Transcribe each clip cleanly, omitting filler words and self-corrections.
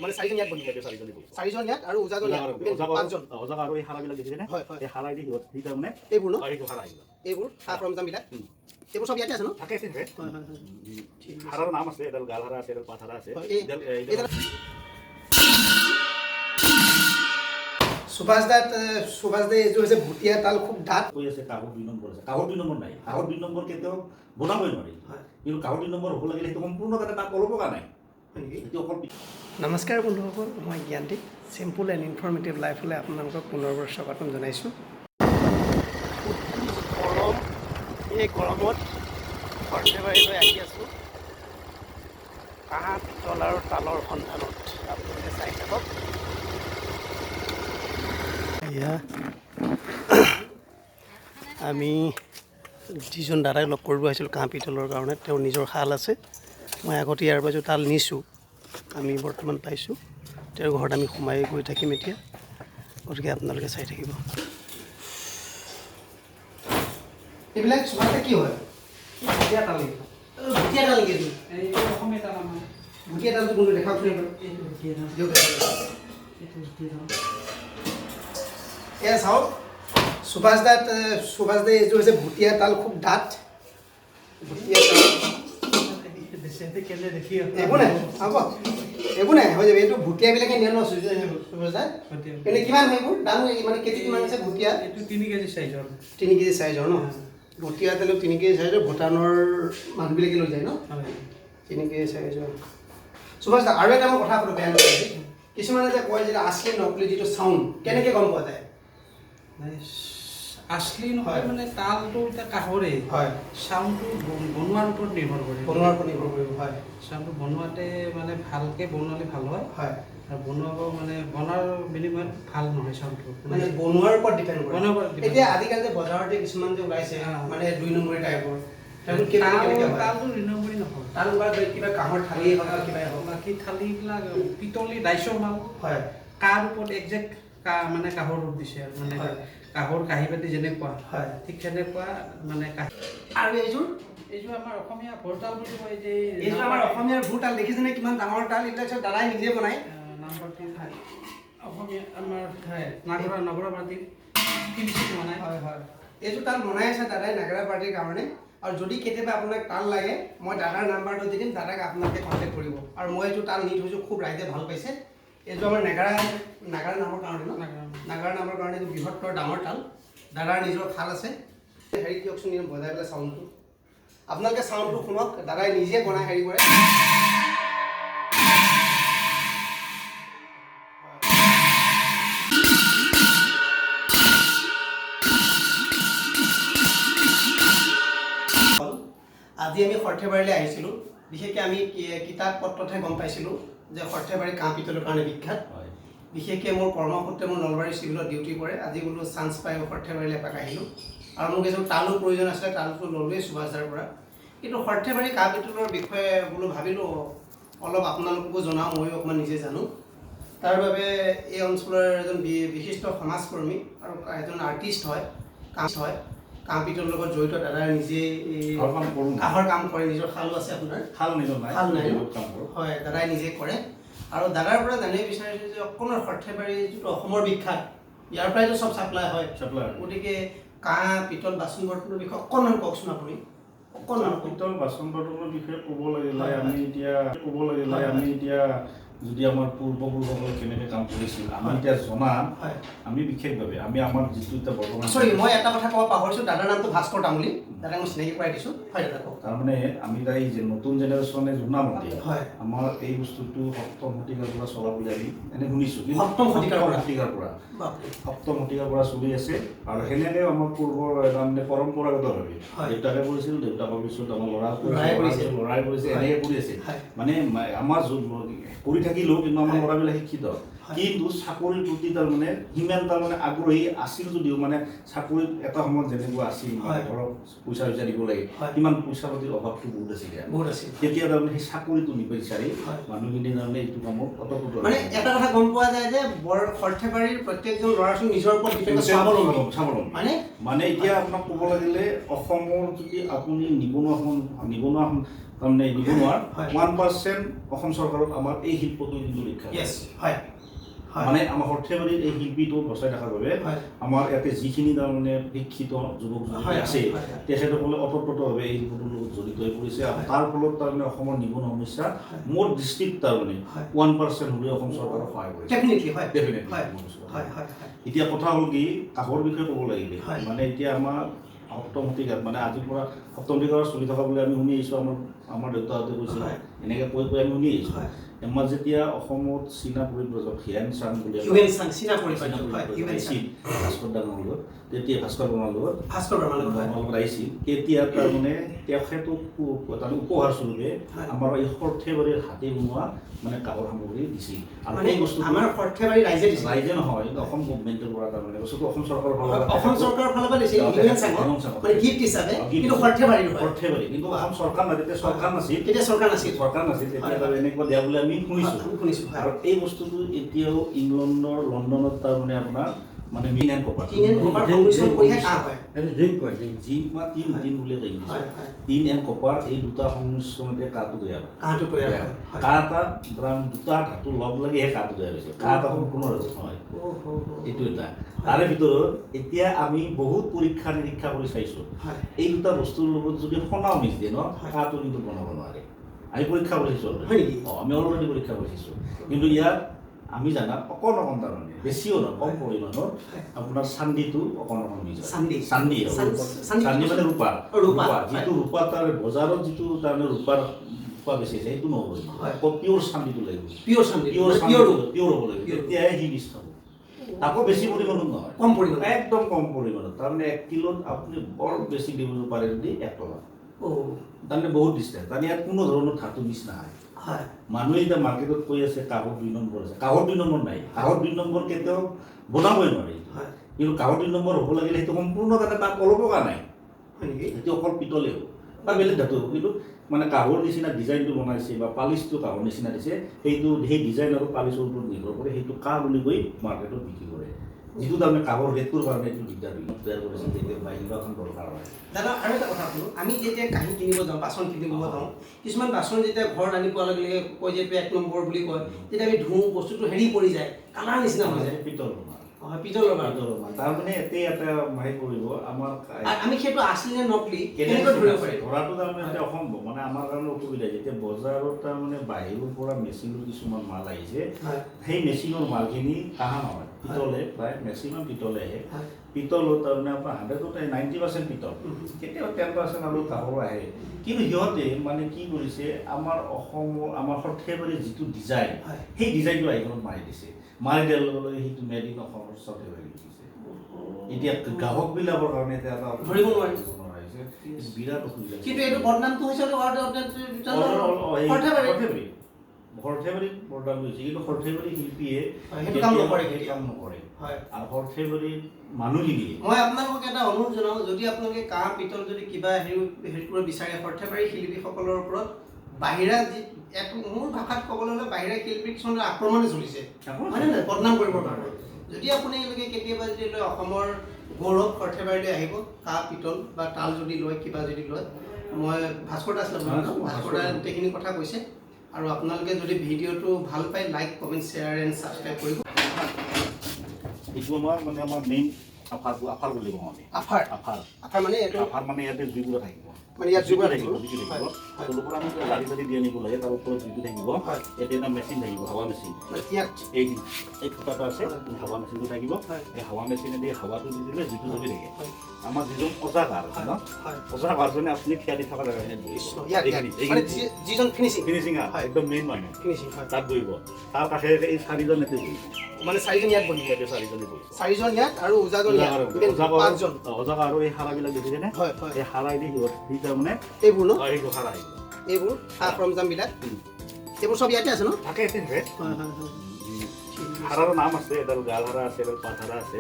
মানে চাৰিজন ইয়াত বহি থাকে চাৰিজন ইয়াত আৰু ওজাজন ইয়াত পাঁচজন ওজাক আৰু এই হাৰাবিলাক দেখিছেনে এই হাৰাই দি সি তাৰমানে এইবোৰ ন এইটো হাৰাই এইবোৰ সা সৰঞ্জামবিলাক এইবোৰ চব ইয়াতে আছে ন থাকে হাৰাৰ নাম আছে এডাল গাল হাৰা আছে এডাল পাত হাৰা আছে সুভাষ দা এইযোৰ হৈছে ভুটীয়া তাল খুব ডাঠ কৈ আছে কাহৰ 2 নম্বৰ আছে কাহৰ 2 নম্বৰ নাই কাহৰ 2 নম্বৰ কেতিয়াও বনাবই নোৱাৰি কিন্তু কাহৰ 2 নম্বৰ হ'ব লাগিলে সেইটো সম্পূৰ্ণ তাত অলপ লগা নাই নমস্কাৰ বন্ধুসকল মই জ্ঞানদীপ চিম্পুল এণ্ড ইনফৰ্মেটিভ লাইফলৈ আপোনালোকক পুনৰবাৰ স্বাগতম জনাইছোঁ গৰম এই গৰমত সৰ্থেবাৰীলৈ আহি আছোঁ কাঁহ পিতল আৰু তালৰ সন্ধানত আপোনালোকে চাই থাকক এয়া আমি যিজন দাদাক লগ কৰিব আহিছিলোঁ কাঁহ পিতলৰ কাৰণে তেওঁৰ নিজৰ শাল আছে মই আগতে ইয়াৰ পৰা তাল নিছোঁ আমি বৰ্তমান পাইছোঁ তেওঁৰ ঘৰত আমি সোমাই গৈ থাকিম এতিয়া গতিকে আপোনালোকে চাই থাকিব এইবিলাক চোৱাতে কি হয় ভুটীয়া তাল ভুটীয়া তাল নেকি এইটো অসমীয়া তাল আমাৰ ভুটীয়া তালটো কোনটো দেখাওকচোন এয়া চাওক সুভাষ দাই এইযোৰ হৈছে ভুটীয়া তাল খুব ডাঠ ভুটীয়া তাল একো নাই হ'ব একো নাই হৈ যাব এইটো ভুটীয়াবিলাকে নিয়ে ন এনে কিমান হয় এইবোৰ দাম মানে কেজি কিমান আছে ভুটীয়া এইটো 3 কেজি চাইজৰ 3 কেজি চাইজৰ ন ভুটীয়া তেল 3 কেজি চাইজৰ ভূটানৰ মানুহবিলাকে লৈ যায় ন 3 কেজি চাইজৰ সুভাষ দা আৰু এটা মই কথা পাতো বেয়া নহয় কিছুমানে যে কয় যে আছলি নকলি যিটো চাউণ্ড কেনেকৈ গম পোৱা যায় আছলি নহয় মানে তালটো এটা কাহৰে হয় চাউণ্ডটো বনোৱাৰ ওপৰত নিৰ্ভৰ কৰে হয় চাউণ্ডটো বনোৱাতে মানে ভালকৈ বনালে ভাল হয় হয় আৰু বনোৱাব মানে বনোৱাৰ বিনিময়ত ভাল নহয় চাউণ্ডটো মানে বনোৱাৰ ওপৰত ডিপেণ্ড কৰে এতিয়া আজিকালি যে বজাৰতে কিছুমান যে ওলাইছে মানে 2 নম্বৰী টাইপৰ তালটো 2 নম্বৰী নহয় তাল কিবা কাঁহৰ থালি কিবা বাকী থালিবিলাক পিতলি ডাইচৰ মাল হয় কাৰ ওপৰত একজেক্ট মানে কাঁহৰ ৰূপ দিছে আৰু মানে কাঁহৰ কাঁহী বাতি যেনেকুৱা হয় ঠিক তেনেকুৱা মানে আৰু এইযোৰ আমাৰ অসমীয়া ভৰতাল বুলি কয় যে এইযোৰ আমাৰ অসমীয়াৰ ভূতাল দেখিছেনে কিমান ডাঙৰ তাল এইবিলাক চব দাদাই নিজে বনায় নাম্বাৰ 3 অসমীয়া আমাৰ নগৰা পাৰ্টিৰ বনায় হয় হয় এইযোৰ তাল বনাই আছে দাদাই নাগৰা পাৰ্টিৰ কাৰণে আৰু যদি কেতিয়াবা আপোনাক তাল লাগে মই দাদাৰ নাম্বাৰটো দি দিম দাদাক আপোনালোকে কণ্টেক্ট কৰিব আৰু মই এইটো তাল নি থৈছোঁ খুব ৰাইজে ভাল পাইছে এইটো আমাৰ নাগাৰা নামৰ কাৰণে ন নাগাৰা নামৰ কাৰণে এইটো বৃহত্তৰ ডাঙৰ তাল দাদাৰ নিজৰ খাল আছে হেৰি দিয়কচোন বজাই পেলাই চাউণ্ডটো আপোনালোকে চাউণ্ডটো শুনক দাদাই নিজে বনাই হেৰি কৰে আজি আমি সৰ্থেবাৰীলৈ আহিছিলোঁ বিশেষকৈ আমি কিতাপ পত্ৰতহে গম পাইছিলোঁ যে সৰ্থেবাৰী কাঁহ পিতলৰ কাৰণে বিখ্যাত বিশেষকৈ মোৰ কৰ্মসূত্ৰে মোৰ নলবাৰী চিভিলত ডিউটি কৰে আজি বোলো চান্স পাই সৰ্থেবাৰীলৈ এপাক আহিলোঁ আৰু মোক এজন তালো প্ৰয়োজন আছিলে তালটো ল'লোৱেই সুভাষ দাৰ পৰা কিন্তু সৰ্থেবাৰী কাঁহ পিতলৰ বিষয়ে বোলো ভাবিলোঁ অলপ আপোনালোককো জনাওঁ ময়ো অকণমান নিজে জানো তাৰ বাবে এই অঞ্চলৰ এজন বিশিষ্ট সমাজকৰ্মী আৰু এজন আৰ্টিষ্ট হয় কাঁহ পিতলৰ লগত জড়িত দাদাই নিজে কাঁহৰ কাম কৰে নিজৰ শালো আছে আপোনাৰ শাল নাই হয় দাদাই নিজে কৰে আৰু দাদাৰ পৰা জানিব বিচাৰিছোঁ যে অকণমান সৰ্থেবাৰী যিটো অসমৰ বিখ্যাত ইয়াৰ পৰাইতো চব চাপ্লাই হয় গতিকে কাঁহ পিতল বাচন বৰ্তনৰ বিষয়ে অকণমান কওকচোন আপুনি অকণমান পিতল বাচন বৰ্তনৰ বিষয়ে ক'ব লাগিলে আমি এতিয়া যদি আমাৰ পূৰ্বপুৰুষসকলে কেনেকৈ কাম কৰিছিল আমি এতিয়া জনা আমি বিশেষভাৱে আমি আমাৰ যিটো এতিয়া বৰ্তমান মই এটা কথা ক'ব পাহৰিছোঁ দাদাৰ নামটো ভাস্কৰ তামুলী দাদাক মই চিনাকি কৰাই দিছোঁ হয় দাদা কওক তাৰমানে আমি তাই যে নতুন জেনেৰেশ্যনে জনামতে হয় আমাৰ এই বস্তুটো সপ্তম শতিকাৰ পৰা চলা বুলি আমি এনে শুনিছোঁ সপ্তম শতিকাৰ পৰা চলি আছে আৰু সেনেকৈ আমাৰ পূৰ্বৰ তাৰমানে পৰম্পৰাগতভাৱে দেউতাকে কৰিছিল দেউতাকৰ পিছত আমাৰ ল'ৰাই কৰিছে এনেকৈ কৰি আছে মানে আমাৰ কৰি থাকিলেও কিন্তু আমাৰ ল'ৰাবিলাক শিক্ষিত কিন্তু চাকৰিৰ প্ৰতি তাৰমানে সিমান তাৰমানে আগ্ৰহী আছিল যদিও মানে চাকৰিত এটা সময়ত যেনেকুৱা আছিল ধৰক পইচা দিব লাগে সিমান পইচা পাতিৰ অভাৱটো বহুত আছিল তেতিয়া তাৰমানে সেই চাকৰিটো নিবিচাৰি মানুহখিনি তাৰমানে এইটো কামত অতপ্ৰত মানে এটা কথা গম পোৱা যায় যে সৰ্থেবাৰীৰ প্ৰত্যেকজন ল'ৰা ছোৱালী নিজৰ ওপৰত মানে এতিয়া আপোনাক ক'ব লাগিলে অসমৰ যদি আপুনি নিবনুৱা তাৰমানে নিবনুৱাৰ 1% অসম চৰকাৰত আমাৰ এই শিল্পটো কিন্তু লিখা মানে আমাৰ সৰ্থেবাৰীৰ এই শিল্পীটো বচাই ৰখাৰ বাবে আমাৰ ইয়াতে যিখিনি তাৰমানে শিক্ষিত যুৱক যুৱতী আছে তেখেতসকলে অতপ্ৰতভাৱে এই শিল্পটোৰ লগত জড়িত হৈ পৰিছে আৰু তাৰ ফলত তাৰমানে অসমৰ নিবনুৱা সমস্যা মোৰ দৃষ্টিত তাৰমানে 1% হ'লে অসম চৰকাৰক সহায় কৰিছে এতিয়া কথা হ'ল কি কাহৰ বিষয়ে ক'ব লাগিলে মানে এতিয়া আমাৰ সপ্তম শতিকাত মানে আজিৰ পৰা সপ্তম শতিকাৰ চলি থকা বুলি আমি শুনি আহিছোঁ আমাৰ দেউতাহঁতে কৈছিল এনেকৈ কৈ আমি শুনি আহিছোঁ আমাৰ যেতিয়া অসমত চীনা পৰিব্ৰজক হিউৱেন চাং বুলি ভাস্কৰ ডাঙৰ লগত তেতিয়া ভাস্কৰ বৰ্মাৰ লগত আহিছিল তেতিয়া তাৰমানে তেখেতক উপহাৰ স্বৰূপে আমাৰ এই সৰ্থেবাৰীৰ হাতে বনোৱা মানে কাপোৰ সামগ্ৰী দিছিল আৰু এই বস্তু আমাৰ সৰ্থেবাৰী ৰাইজে নহয় অসম গভৰ্ণমেণ্টৰ পৰা তাৰমানে বস্তুটো অসম চৰকাৰৰ ফালৰ পৰা দিছিল মানে গিফ্ট হিচাপে কিন্তু সৰ্থেবাৰী কিন্তু অসম চৰকাৰ নাছিল তেতিয়া এনেকুৱা দিয়া বুলি আমি শুনিছোঁ আৰু এই বস্তুটো এতিয়াও ইংলেণ্ডৰ লণ্ডনত তাৰমানে আপোনাৰ মানে mean and copper tin and copper এই দুটা সংমিশ্ৰণতে কাঁহটো তৈয়াৰ হয় কাঁহ এটা দুটা ধাতু লগ লাগি সেই কাঁহটো তৈয়াৰ হৈছে কাঁহ এটা সম্পূৰ্ণ নহয় এইটো এটা তাৰে ভিতৰত এতিয়া আমি বহুত পৰীক্ষা নিৰীক্ষা কৰি চাইছোঁ এই দুটা বস্তুৰ লগত যদি সোণাও মিক্স দিয়ে ন কাঁহটো কিন্তু বনাব নোৱাৰে আমি পৰীক্ষা কৰিছোঁ আমি অলৰেডি পৰীক্ষা কৰিছোঁ কিন্তু ইয়াত আমি জানাত অকণ তাৰমানে বেছিও নহয় কম পৰিমাণৰ আপোনাৰ চান্দিটো অকণ মিক্স চান্দি মানে ৰূপা যিটো ৰূপা তাৰ বজাৰত যিটো তাৰমানে ৰূপা বেছি আছে সেইটো নহ'ব পিয়ৰ চান্দিটো লাগিব পিয়ৰ হ'ব লাগিব তেতিয়াহে সি মিক্স খাব তাকো বেছি পৰিমাণত নহয় কম পৰিমাণত একদম কম পৰিমাণত তাৰমানে 1 কিলোত আপুনি বৰ বেছি দিব পাৰে যদি 1 টকা তাৰমানে বহুত ডিষ্টেঞ্চ তাৰমানে ইয়াত কোনো ধৰণৰ ধাতু মিক্স নহয় মানুহে এতিয়া মাৰ্কেটত কৈ আছে কাহৰ 2 নম্বৰ আছে কাহৰ 2 নম্বৰ নাই কাহৰ 2 নম্বৰ কেতিয়াও বনাবই নোৱাৰি কিন্তু কাহৰ 2 নম্বৰ হ'ব লাগিলে সেইটো সম্পূৰ্ণ তাত অলপকা নাই সেইটো অকল পিতলে হ'ব বা বেলেগ ধাতু হ'ব কিন্তু মানে কাহৰ নিচিনা ডিজাইনটো বনাইছে বা পালিচটো কাহৰ নিচিনা দিছে সেইটো সেই ডিজাইন আৰু পালিচৰ ওপৰত নিৰ্ভৰ কৰে সেইটো কাহ বুলি কৈ মাৰ্কেটত বিক্ৰী কৰে যিটো তাৰমানে কাহৰ ৰেটটোৰ কাৰণে এইটো দিগদাৰ তৈয়াৰ কৰিছে যেতিয়া বাহিৰখন দৰকাৰ হয় দাদা আৰু এটা কথা ক'লোঁ আমি যেতিয়া কাঁহী কিনিব যাওঁ বাচন কিনিব যাওঁ কিছুমান বাচন যেতিয়া ঘৰত আনি পোৱাৰ লগে লগে কয় যে 1 নম্বৰ বুলি কয় যেতিয়া আমি ধুওঁ বস্তুটো হেৰি পৰি যায় কালাৰ নিচিনা হৈ যায় পিতল পিতলৰ তাৰমানে এতে এটা মাহে কৰিব আমাৰ আমি সেইটো আছলি নে নকলি কেনেকৈ ধৰিব পাৰি ধৰাটো তাৰমানে এতিয়া অসম্ভৱ মানে আমাৰ কাৰণে অসুবিধা যেতিয়া বজাৰত তাৰমানে বাহিৰৰ পৰা মেচিনৰ কিছুমান মাল আহিছে সেই মেচিনৰ মালখিনি কাহা নহয় পিতলে প্ৰায় মেক্সিমাম পিতলে আহে পিতলৰ তাৰমানে আপোনাৰ 90% পিতল কেতিয়াবা 10% আৰু কাহৰ আহে কিন্তু সিহঁতে মানে কি কৰিছে আমাৰ অসমৰ আমাৰ সৰ্থেবাৰীৰ যিটো ডিজাইন সেই ডিজাইনটো আইকনত মাৰি দিছে মাৰি দিয়াৰ লগে লগে সেইটো মেড ইন অসমৰ সৰ্থেবাৰী দিছে এতিয়া গ্ৰাহকবিলাকৰ কাৰণে এতিয়া এটা ধৰিব নোৱাৰিছে বিৰাট অসুবিধা কিন্তু এইটো বদনামটো হৈছে সৰ্থেবাৰীত বদনাম হৈছে কিন্তু সৰ্থেবাৰী শিল্পীয়ে কাম নকৰে আৰু সৰ্থেবাৰীৰ মানুহখিনিয়ে মই আপোনালোকক এটা অনুৰোধ জনাওঁ যদি আপোনালোকে কাঁহ পিতল যদি কিবা হেৰি কৰিব বিচাৰে সৰ্থেবাৰী শিল্পীসকলৰ ওপৰত বাহিৰা মোৰ ভাষাত ক'বলৈ হ'লে বাহিৰা শিল্পী কিছুমানে আক্ৰমণে চলিছে হয়নে নহয় বদনাম কৰিবৰ কাৰণে যদি আপোনালোকে কেতিয়াবা যদি লয় অসমৰ গৌৰৱ সৰ্থেবাৰীলৈ আহিব কাঁহ পিতল বা তাল যদি লয় কিবা যদি লয় মই ভাস্কৰ দাস ভাস্কৰ দাস গোটেইখিনি কথা কৈছে আৰু আপোনালোকে যদি ভিডিঅ'টো ভাল পায় like comment share and subscribe কৰিব এইটো আমাৰ মেইন আফাৰ বুলি কওঁ আমি আফাৰ মানে এইটো আফাৰ মানে ইয়াতে জুইগুৰা থাকিব মানে ইয়াত জুইগুৰা থাকিব তলৰ পৰা আমি লাৰি লাৰি দি আনিব লাগে তাৰ ওপৰত জুইটো থাকিব ইয়াতে এটা মেচিন থাকিব হাৱা মেচিন ইয়াত এই ফুটাটো আছে হাৱা মেচিনটো থাকিব এই হাৱা মেচিনেদি হাৱাটো দি দিলে জুইটো জ্বলি থাকে আমাৰ যিজন অজাগাৰ আছে ন অজাগাৰজনে আপুনি থিয়া দি থকা জেগা যিজন ফিনিচিং একদম মেইন মানে তাত বহিব তাৰ কাষে এই 4জন এতে বহিব মানে 4জন ইয়াত বহিব 4জন ইয়াত আৰু উজাগৰ ইয়াত 5জন অজাগা আৰু এই হাৰাবিলাক দেখিছে নে এই হাৰাই দি সি তাৰমানে এইবোৰ ন এইটো হাৰা এইবোৰ সৰঞ্জামবিলাক এইবোৰ চব ইয়াতে আছে ন থাকে হাৰাৰ নাম আছে এডাল গালহাৰা আছে এডাল পাথাৰা আছে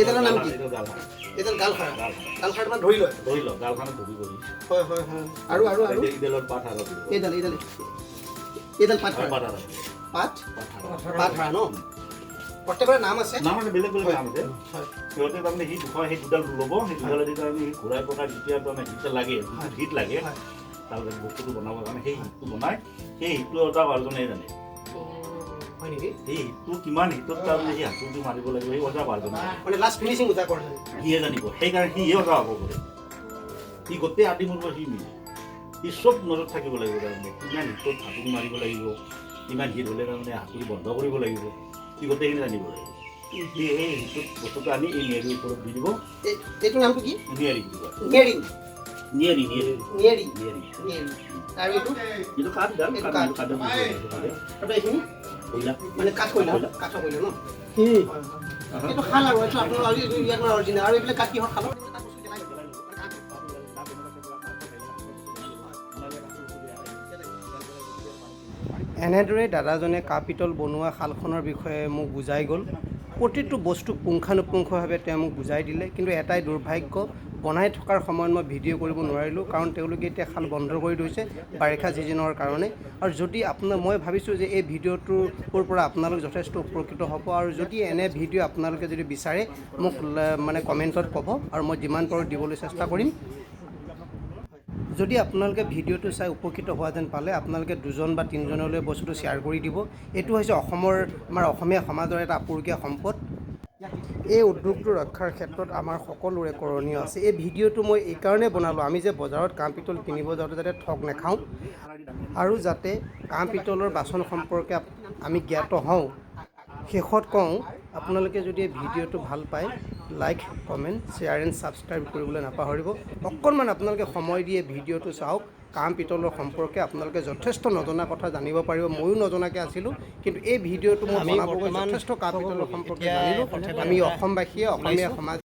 এডালৰ নাম কি এডাল গালহাৰা গালহাৰা মানে ধৰি লয় গালখানে ধৰি আৰু এডালৰ পাথাৰা এডাল পাথাৰা ন প্ৰত্যেকৰে নাম আছে বেলেগ বেলেগ নাম আছে সিহঁতে তাৰমানে সেই দুডাল ল'ব সেই দুডালেদি তাৰমানে ঘূৰাই পকাই যেতিয়া তাৰমানে হিট লাগে তাৰ বস্তুটো বনাবৰ কাৰণে সেই হিটটো বনাই সেই হিটটো এটা বাৰজনে জানে হয় নেকি সেই হিটটো কিমান হিটত তাৰমানে সেই হাতুৰিটো মাৰিব লাগিব সেই অজা বাৰজনে মানে লাষ্ট ফিনিচিং উজা কৰে সিয়ে জানিব সেইকাৰণে সিয়ে অজা হ'ব পাৰে সি গোটেই আদিমূৰ পৰা সি মিলে সি চব নজৰত থাকিব লাগিব তাৰমানে কিমান হিটত হাতুৰি মাৰিব লাগিব কিমান হিট হ'লে তাৰমানে হাতুৰি বন্ধ কৰিব লাগিব সি গোটেইখিনি জানিব লাগিব সি সেই হিটত বস্তুটো আনি এই নিয়াৰিৰ ওপৰত দি দিব এইটোৰ নামটো কি নিয়াৰি দিব নিয়াৰিং নিয়াৰি নিয়াৰি নিয়াৰি নিয়াৰি আৰু এইটো কাঠ দাম এইটো কাঠ কাঠ। কাঠ আৰু এইখিনি কয়লা মানে কাঠ কয়লা কাঠৰ কয়লা ন এইটো খাল আৰু এইটো আপোনাৰ ইয়াত অৰিজিনেল আৰু এইবিলাক কাঠ কিহৰ খালত এনেদৰে দাদাজনে কাঁহ পিতল বনোৱা শালখনৰ বিষয়ে মোক বুজাই গ'ল প্ৰতিটো বস্তু পুংখানুপুংখভাৱে তেওঁ মোক বুজাই দিলে কিন্তু এটাই দুৰ্ভাগ্য বনাই থকাৰ সময়ত মই ভিডিঅ' কৰিব নোৱাৰিলোঁ কাৰণ তেওঁলোকে এতিয়া শাল বন্ধ কৰি থৈছে বাৰিষা ছিজনৰ কাৰণে আৰু যদি মই ভাবিছোঁ যে এই ভিডিঅ'টোৰ পৰা আপোনালোক যথেষ্ট উপকৃত হ'ব আৰু যদি এনে ভিডিঅ' আপোনালোকে যদি বিচাৰে মোক মানে কমেণ্টত ক'ব আৰু মই যিমান পাৰোঁ দিবলৈ চেষ্টা কৰিম যদি আপোনালোকে ভিডিঅ'টো চাই উপকৃত হোৱা যেন পালে আপোনালোকে 2জন বা 3জনলৈ বস্তুটো শ্বেয়াৰ কৰি দিব এইটো হৈছে আমাৰ অসমীয়া সমাজৰ এটা আপুৰুগীয়া সম্পদ এই উদ্যোগটো ৰক্ষাৰ ক্ষেত্ৰত আমাৰ সকলোৰে কৰণীয় আছে এই ভিডিঅ'টো মই এইকাৰণে বনালোঁ আমি যে বজাৰত কাঁহ পিতল কিনিব যাওঁতে যাতে ঠগ নাখাওঁ আৰু যাতে কাঁহ পিতলৰ বাচন সম্পৰ্কে আমি জ্ঞাত হওঁ শেষত কওঁ আপোনালোকে যদি এই ভিডিঅ'টো ভাল পায় like comment share and subscribe কৰিবলৈ নাপাহৰিব অকণমান আপোনালোকে সময় দিয়ে ভিডিঅ'টো চাওক কাঁহ পিতলৰ সম্পৰ্কে আপোনালোকে যথেষ্ট নজনা কথা জানিব পাৰিব ময়ো নজনাকৈ আছিলোঁ কিন্তু এই ভিডিঅ'টো মই বনাবলৈ যথেষ্ট কাঁহ পিতলৰ সম্পৰ্কে জানিলোঁ আমি অসমবাসীয়ে অসমীয়া সমাজ